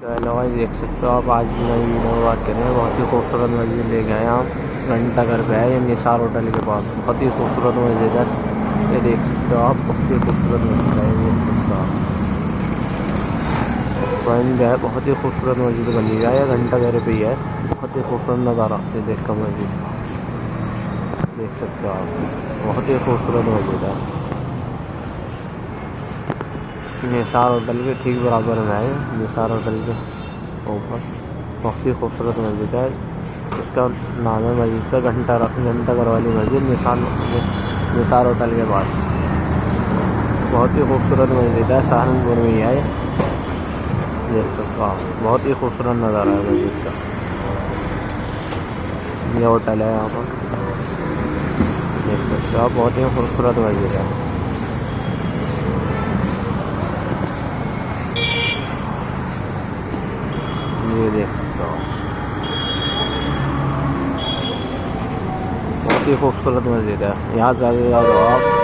Hello भाई, देख सकते हो आप। आज की नई वीडियो में बात करें, बहुत ही खूबसूरत मस्जिद ले गए हैं आप। घंटा घर पे है ये निसार होटल के पास। बहुत ही खूबसूरत मस्जिद है, ये देख सकते हो आप। बहुत ही खूबसूरत मस्जिद है, ये देख सकते हो आप। बंद है, बहुत ही खूबसूरत मस्जिद बनी है, ये घंटा घर पे ही है। बहुत ही खूबसूरत नज़ारा ये देख कर मस्जिद देख सकते हो आप। बहुत ही खूबसूरत मस्जिद है, निसार होटल के ठीक बराबर में है। निसार होटल के ऊपर बहुत ही खूबसूरत मस्जिद है। इसका नाम है मस्जिद का घंटा घर वाली मस्जिद, निसार होटल के पास। बहुत ही खूबसूरत मस्जिद है, सहारनपुर में ही है। देख सकते हो आप, बहुत ही खूबसूरत नज़ारा है मस्जिद का। ये होटल है यहाँ पर, देख सकते हो आप। बहुत ही खूबसूरत मस्जिद है, ये देख सकते हो। बहुत ही खूबसूरत मस्जिद है, यहाँ ज़रूर आ जाओ आप।